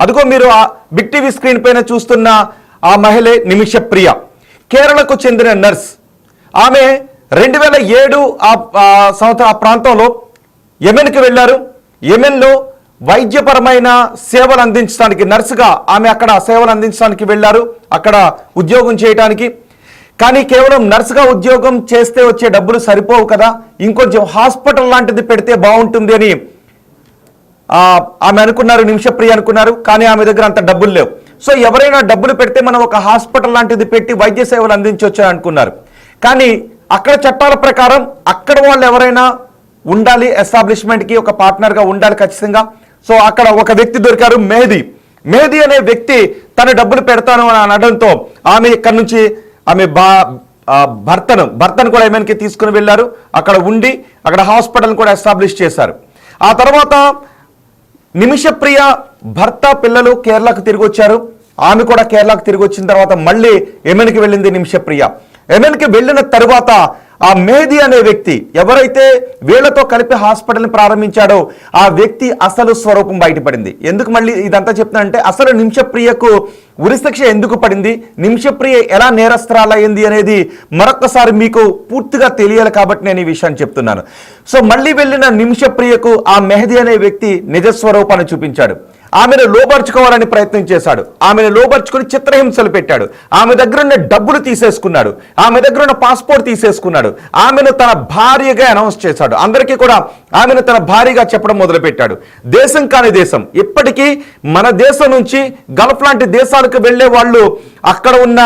అదిగో మీరు ఆ బిగ్ టీవీ స్క్రీన్ పైన చూస్తున్న ఆ మహిళే నిమిష ప్రియ. కేరళకు చెందిన నర్స్. ఆమె 2007 సంవత్సరం ఆ ప్రాంతంలో యెమెన్కి వెళ్ళారు. యెమెన్లో వైద్యపరమైన సేవలు అందించడానికి నర్సుగా ఆమె అక్కడ సేవలు అందించడానికి వెళ్ళారు, అక్కడ ఉద్యోగం చేయడానికి. కానీ కేవలం నర్సుగా ఉద్యోగం చేస్తే వచ్చే డబ్బులు సరిపోవు కదా, ఇంకొంచెం హాస్పిటల్ లాంటిది పెడితే బాగుంటుంది అని ఆమె అనుకున్నారు, నిమిషప్రియ అనుకున్నారు. కానీ ఆమె దగ్గర అంత డబ్బులు లేవు. సో ఎవరైనా డబ్బులు పెడితే మనం ఒక హాస్పిటల్ లాంటిది పెట్టి వైద్య సేవలు అందించవచ్చు అనుకున్నారు. కానీ అక్కడ చట్టాల ప్రకారం అక్కడ వాళ్ళు ఎవరైనా ఉండాలి, ఎస్టాబ్లిష్మెంట్కి ఒక పార్ట్నర్గా ఉండాలి ఖచ్చితంగా. సో అక్కడ ఒక వ్యక్తి దొరికారు, మెహదీ అనే వ్యక్తి తన డబ్బులు పెడతాను అని అనడంతో ఆమె ఇక్కడ నుంచి ఆమె భర్తను కూడా యెమెన్కి తీసుకుని వెళ్ళారు. అక్కడ ఉండి అక్కడ హాస్పిటల్ కూడా ఎస్టాబ్లిష్ చేశారు. ఆ తర్వాత నిమిషప్రియ భర్త పిల్లలు కేరళకు తిరిగి వచ్చారు. ఆమె కూడా కేరళకు తిరిగి వచ్చిన తర్వాత మళ్ళీ యెమెన్కి వెళ్ళింది నిమిషప్రియ. యెమెన్కి వెళ్ళిన తరువాత ఆ మెహదీ అనే వ్యక్తి ఎవరైతే వీళ్లతో కలిపి హాస్పిటల్ని ప్రారంభించాడో ఆ వ్యక్తి అసలు స్వరూపం బయటపడింది. ఎందుకు మళ్ళీ ఇదంతా చెప్తున్నా అంటే అసలు నిమిషప్రియకు ఉరిశిక్ష ఎందుకు పడింది, నిమిషప్రియ ఎలా నేరస్తురాలయ్యింది అనేది మరొకసారి మీకు పూర్తిగా తెలియాలి కాబట్టి నేను ఈ విషయాన్ని చెప్తున్నాను. సో మళ్ళీ వెళ్ళిన నిమిషప్రియకు ఆ మెహదీ అనే వ్యక్తి నిజస్వరూపాన్ని చూపించాడు. ఆమెను లోబర్చుకోవాలని ప్రయత్నం చేశాడు. ఆమెను లోబర్చుకుని చిత్రహింసలు పెట్టాడు. ఆమె దగ్గర ఉన్న డబ్బులు తీసేసుకున్నాడు. ఆమె దగ్గర ఉన్న పాస్పోర్ట్ తీసేసుకున్నాడు. ఆమెను తన భార్యగా అనౌన్స్ చేశాడు. అందరికీ కూడా ఆమెను తన భార్యగా చెప్పడం మొదలుపెట్టాడు. దేశం కాని దేశం. ఇప్పటికీ మన దేశం నుంచి గల్ఫ్ లాంటి దేశాలకు వెళ్లే వాళ్ళు అక్కడ ఉన్న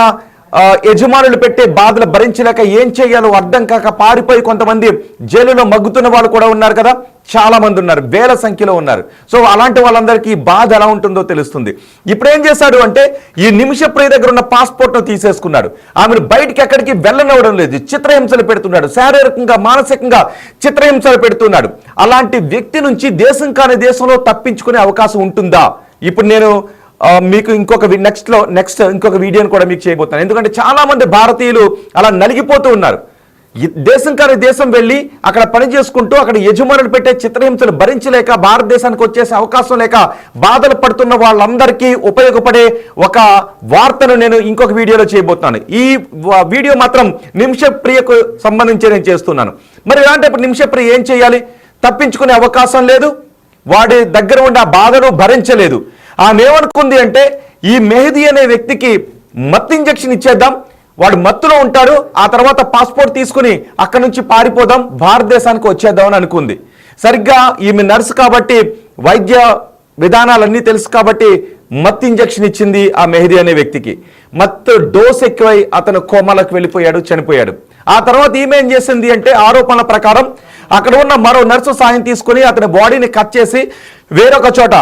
యజమానులు పెట్టే బాధలు భరించలేక ఏం చేయాలో అర్థం కాక పారిపోయి కొంతమంది జైలులో మగ్గుతున్న వాళ్ళు కూడా ఉన్నారు కదా, చాలా మంది ఉన్నారు, వేల సంఖ్యలో ఉన్నారు. సో అలాంటి వాళ్ళందరికీ ఈ బాధ ఎలా ఉంటుందో తెలుస్తుంది. ఇప్పుడు ఏం చేశాడు అంటే ఈ నిమిషప్రియ దగ్గర ఉన్న పాస్పోర్ట్ను తీసేసుకున్నాడు. ఆమెను బయటికి ఎక్కడికి వెళ్ళనివ్వడం లేదు, చిత్రహింసలు పెడుతున్నాడు, శారీరకంగా మానసికంగా చిత్రహింసలు పెడుతున్నాడు. అలాంటి వ్యక్తి నుంచి దేశం కాని దేశంలో తప్పించుకునే అవకాశం ఉంటుందా? ఇప్పుడు నేను మీకు నెక్స్ట్ ఇంకొక వీడియోని కూడా మీకు చేయబోతున్నాను. ఎందుకంటే చాలా మంది భారతీయులు అలా నలిగిపోతూ ఉన్నారు. దేశం కాని దేశం వెళ్ళి అక్కడ పని చేసుకుంటూ అక్కడ యజమానులు పెట్టే చిత్రహింసలు భరించలేక భారతదేశానికి వచ్చేసే అవకాశం లేక బాధలు పడుతున్న వాళ్ళందరికీ ఉపయోగపడే ఒక వార్తను నేను ఇంకొక వీడియోలో చేయబోతున్నాను. ఈ వీడియో మాత్రం నిమిషప్రియకు సంబంధించి నేను చేస్తున్నాను. మరి ఇలాంటప్పుడు నిమిషప్రియ ఏం చేయాలి? తప్పించుకునే అవకాశం లేదు, వాడి దగ్గర ఉండే ఆ బాధను భరించలేదు. ఆమె ఏమనుకుంది అంటే ఈ మెహదీ అనే వ్యక్తికి మత్తు ఇంజెక్షన్ ఇచ్చేద్దాం, వాడు మత్తులో ఉంటాడు, ఆ తర్వాత పాస్పోర్ట్ తీసుకుని అక్కడి నుంచి పారిపోదాం, భారతదేశానికి వచ్చేద్దాం అని అనుకుంది. సరిగ్గా ఈమె నర్సు కాబట్టి వైద్య విధానాలన్నీ తెలుసు కాబట్టి మత్తు ఇంజెక్షన్ ఇచ్చింది ఆ మెహదీ అనే వ్యక్తికి. మత్తు డోస్ ఎక్కువై అతను కోమాలకు వెళ్ళిపోయాడు, చనిపోయాడు. ఆ తర్వాత ఈమె ఏం చేసింది అంటే ఆరోపణల ప్రకారం అక్కడ ఉన్న మరో నర్సు సాయం తీసుకుని అతని బాడీని కట్ చేసి వేరొక చోట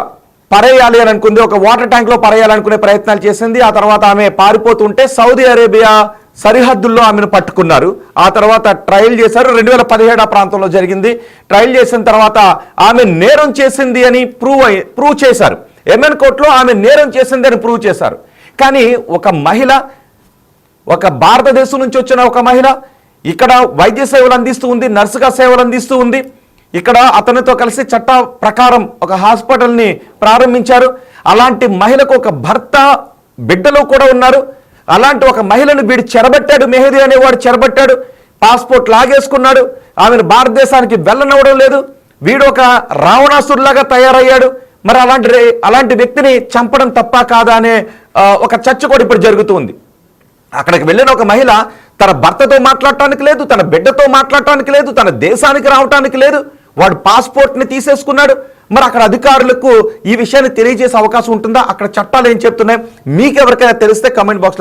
పరేయాలి అని అనుకుంది, ఒక వాటర్ ట్యాంక్ లో పరేయాలనుకునే ప్రయత్నాలు చేసింది. ఆ తర్వాత ఆమె పారిపోతుంటే సౌదీ అరేబియా సరిహద్దుల్లో ఆమెను పట్టుకున్నారు. ఆ తర్వాత ట్రయల్ చేశారు. 2017 ఆ ప్రాంతంలో జరిగింది. ట్రయల్ చేసిన తర్వాత ఆమె నేరం చేసింది అని ప్రూవ్ చేశారు. యెమెన్ కోర్టులో ఆమె నేరం చేసింది అని ప్రూవ్ చేశారు. కానీ ఒక మహిళ, ఒక భారతదేశం నుంచి వచ్చిన ఒక మహిళ ఇక్కడ వైద్య సేవలు అందిస్తూ ఉంది, నర్సుగా సేవలు అందిస్తూ ఉంది. ఇక్కడ అతనితో కలిసి చట్ట ప్రకారం ఒక హాస్పిటల్ని ప్రారంభించారు. అలాంటి మహిళకు ఒక భర్త, బిడ్డలు కూడా ఉన్నారు. అలాంటి ఒక మహిళను వీడు చెరబట్టాడు, మెహదీ అనేవాడు చెరబట్టాడు, పాస్పోర్ట్ లాగేసుకున్నాడు, ఆమెను భారతదేశానికి వెళ్ళనివ్వడం లేదు. వీడు ఒక రావణాసురులాగా తయారయ్యాడు. మరి అలాంటి వ్యక్తిని చంపడం తప్ప కాదా అనే ఒక చర్చ కూడా ఇప్పుడు జరుగుతుంది. అక్కడికి వెళ్ళిన ఒక మహిళ తన భర్తతో మాట్లాడటానికి లేదు, తన బిడ్డతో మాట్లాడటానికి లేదు, తన దేశానికి రావటానికి లేదు. వాడు పాస్పోర్ట్ని తీసేసుకున్నాడు. మరి అక్కడ అధికారులకు ఈ విషయాన్ని తెలియజేసే అవకాశం ఉంటుందా? అక్కడ చట్టాలు ఏం చెప్తున్నాయి? మీకు ఎవరికైనా తెలిస్తే కమెంట్ బాక్స్లో